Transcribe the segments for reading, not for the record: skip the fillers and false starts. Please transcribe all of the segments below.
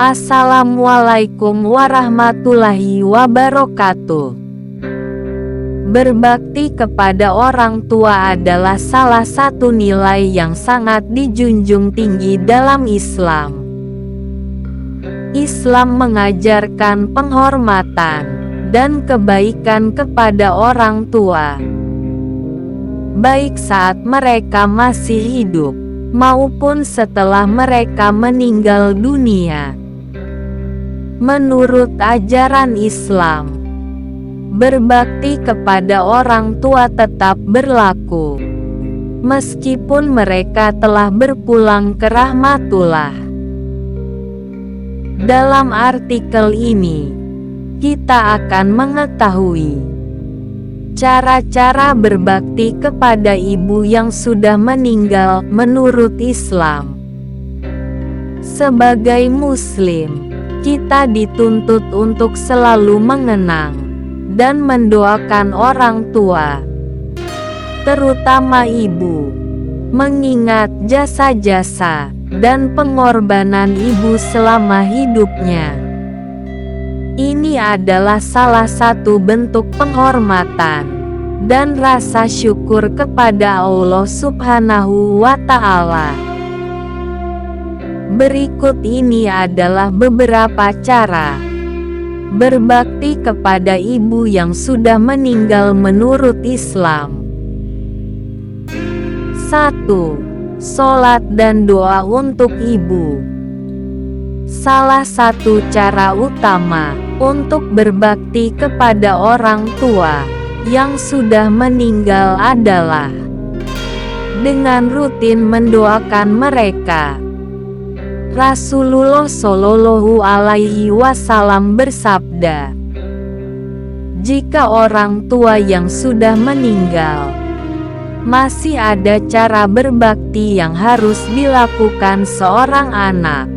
Assalamualaikum warahmatullahi wabarakatuh. Berbakti kepada orang tua adalah salah satu nilai yang sangat dijunjung tinggi dalam Islam. Islam mengajarkan penghormatan dan kebaikan kepada orang tua, baik saat mereka masih hidup maupun setelah mereka meninggal dunia. Menurut ajaran Islam, berbakti kepada orang tua tetap berlaku, meskipun mereka telah berpulang ke rahmatullah. Dalam artikel ini, kita akan mengetahui cara-cara berbakti kepada ibu yang sudah meninggal menurut Islam. Sebagai Muslim, kita dituntut untuk selalu mengenang dan mendoakan orang tua, terutama ibu, mengingat jasa-jasa dan pengorbanan ibu selama hidupnya. Ini adalah salah satu bentuk penghormatan dan rasa syukur kepada Allah Subhanahu wa Ta'ala. Berikut ini adalah beberapa cara berbakti kepada ibu yang sudah meninggal menurut Islam. 1. Sholat dan doa untuk ibu. Salah satu cara utama untuk berbakti kepada orang tua yang sudah meninggal adalah dengan rutin mendoakan mereka. Rasulullah Shallallahu Alaihi Wasallam bersabda, "Jika orang tua yang sudah meninggal masih ada cara berbakti yang harus dilakukan seorang anak,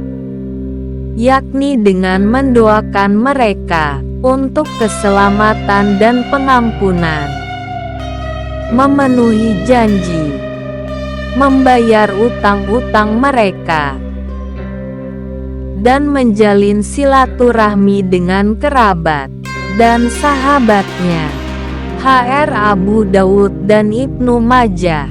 yakni dengan mendoakan mereka untuk keselamatan dan pengampunan, memenuhi janji, membayar utang-utang mereka, dan menjalin silaturahmi dengan kerabat dan sahabatnya." HR Abu Dawud dan Ibnu Majah.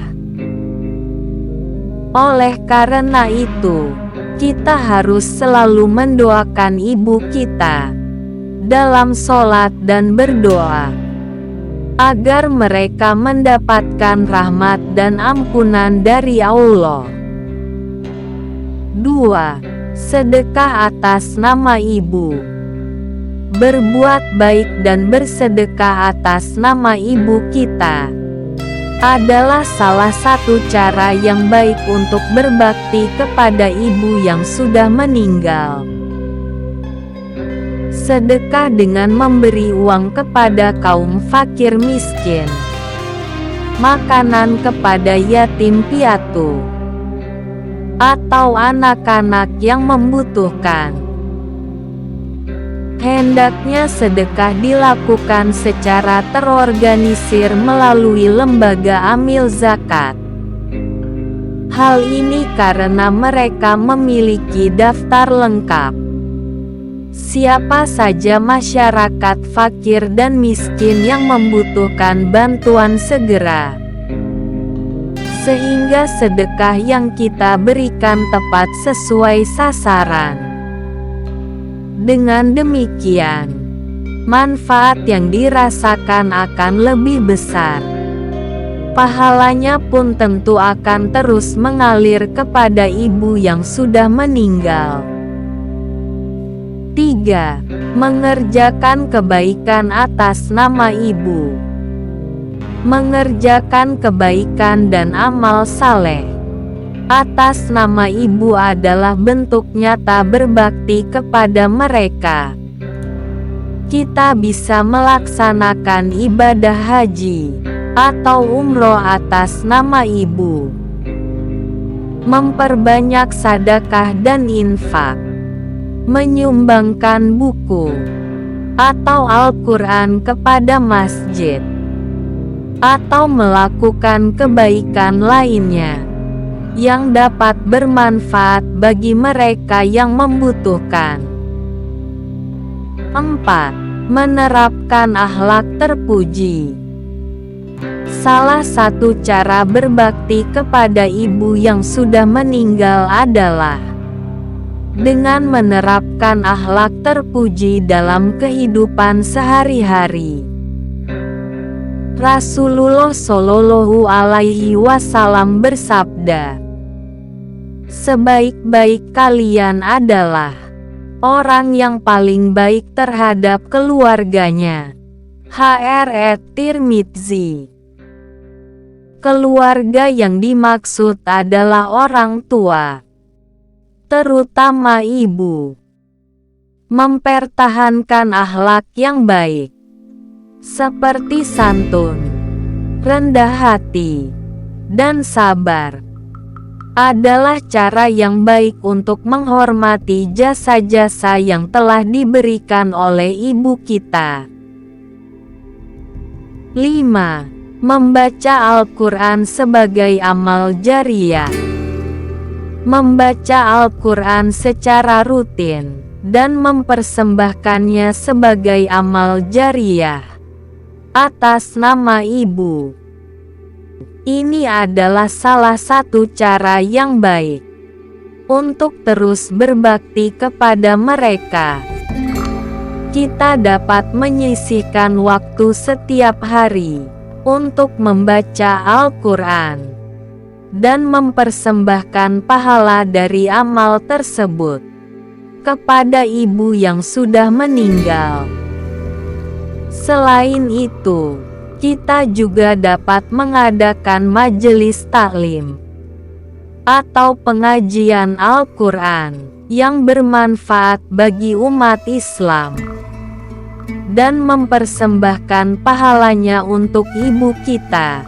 Oleh karena itu, kita harus selalu mendoakan ibu kita dalam sholat dan berdoa agar mereka mendapatkan rahmat dan ampunan dari Allah. 2. Sedekah atas nama ibu. Berbuat baik dan bersedekah atas nama ibu kita adalah salah satu cara yang baik untuk berbakti kepada ibu yang sudah meninggal. Sedekah dengan memberi uang kepada kaum fakir miskin, makanan kepada yatim piatu, atau anak-anak yang membutuhkan. Hendaknya sedekah dilakukan secara terorganisir melalui lembaga amil zakat. Hal ini karena mereka memiliki daftar lengkap siapa saja masyarakat fakir dan miskin yang membutuhkan bantuan segera, sehingga sedekah yang kita berikan tepat sesuai sasaran. Dengan demikian, manfaat yang dirasakan akan lebih besar. Pahalanya pun tentu akan terus mengalir kepada ibu yang sudah meninggal. 3. Mengerjakan kebaikan atas nama ibu. Mengerjakan kebaikan dan amal saleh atas nama ibu adalah bentuk nyata berbakti kepada mereka. Kita bisa melaksanakan ibadah haji atau umroh atas nama ibu, memperbanyak sedekah dan infak, menyumbangkan buku atau Al-Quran kepada masjid, atau melakukan kebaikan lainnya yang dapat bermanfaat bagi mereka yang membutuhkan. 4. Menerapkan akhlak terpuji. Salah satu cara berbakti kepada ibu yang sudah meninggal adalah dengan menerapkan akhlak terpuji dalam kehidupan sehari-hari. Rasulullah Shallallahu Alaihi Wasallam bersabda, "Sebaik-baik kalian adalah orang yang paling baik terhadap keluarganya." H.R.E. Tirmidzi. Keluarga yang dimaksud adalah orang tua, terutama ibu. Mempertahankan akhlak yang baik, seperti santun, rendah hati, dan sabar, adalah cara yang baik untuk menghormati jasa-jasa yang telah diberikan oleh ibu kita. 5. Membaca Al-Quran sebagai amal jariyah. Membaca Al-Quran secara rutin dan mempersembahkannya sebagai amal jariyah atas nama ibu. Ini adalah salah satu cara yang baik untuk terus berbakti kepada mereka. Kita dapat menyisihkan waktu setiap hari untuk membaca Al-Quran dan mempersembahkan pahala dari amal tersebut kepada ibu yang sudah meninggal. Selain itu, kita juga dapat mengadakan majelis taklim atau pengajian Al-Quran yang bermanfaat bagi umat Islam dan mempersembahkan pahalanya untuk ibu kita.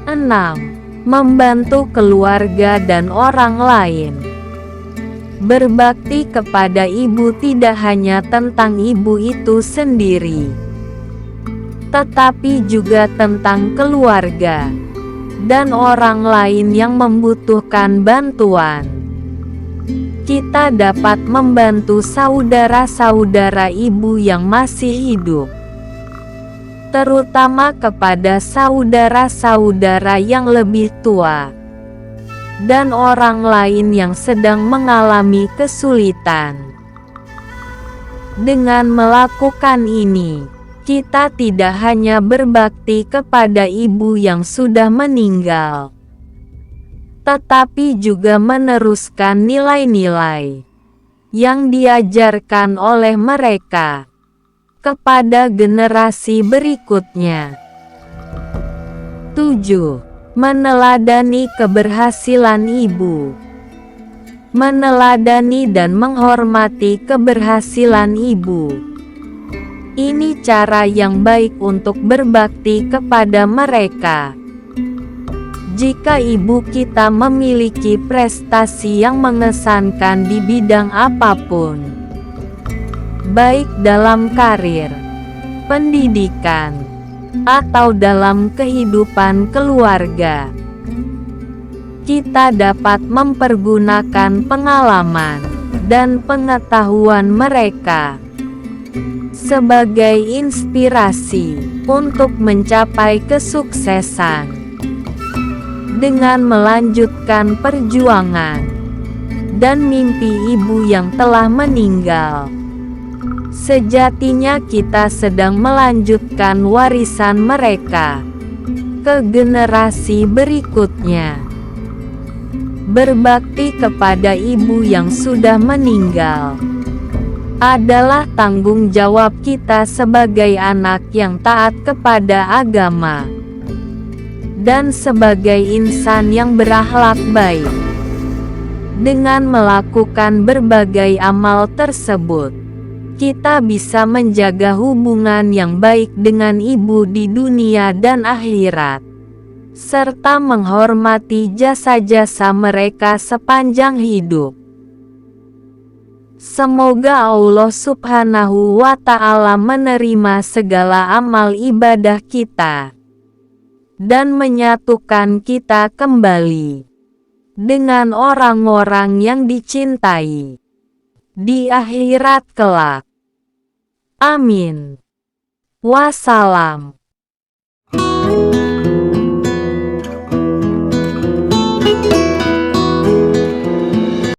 6. Membantu keluarga dan orang lain. Berbakti kepada ibu tidak hanya tentang ibu itu sendiri, tetapi juga tentang keluarga dan orang lain yang membutuhkan bantuan. Kita dapat membantu saudara-saudara ibu yang masih hidup, terutama kepada saudara-saudara yang lebih tua dan orang lain yang sedang mengalami kesulitan. Dengan melakukan ini, kita tidak hanya berbakti kepada ibu yang sudah meninggal, tetapi juga meneruskan nilai-nilai yang diajarkan oleh mereka kepada generasi berikutnya. 7. Meneladani keberhasilan ibu. Meneladani dan menghormati keberhasilan ibu. Ini cara yang baik untuk berbakti kepada mereka. Jika ibu kita memiliki prestasi yang mengesankan di bidang apapun, baik dalam karir, pendidikan, atau dalam kehidupan keluarga, kita dapat mempergunakan pengalaman dan pengetahuan mereka sebagai inspirasi untuk mencapai kesuksesan. Dengan melanjutkan perjuangan dan mimpi ibu yang telah meninggal, sejatinya kita sedang melanjutkan warisan mereka ke generasi berikutnya. Berbakti kepada ibu yang sudah meninggal adalah tanggung jawab kita sebagai anak yang taat kepada agama dan sebagai insan yang berakhlak baik. Dengan melakukan berbagai amal tersebut, kita bisa menjaga hubungan yang baik dengan ibu di dunia dan akhirat, serta menghormati jasa-jasa mereka sepanjang hidup. Semoga Allah Subhanahu wa Ta'ala menerima segala amal ibadah kita dan menyatukan kita kembali dengan orang-orang yang dicintai di akhirat kelak. Amin. Wassalam.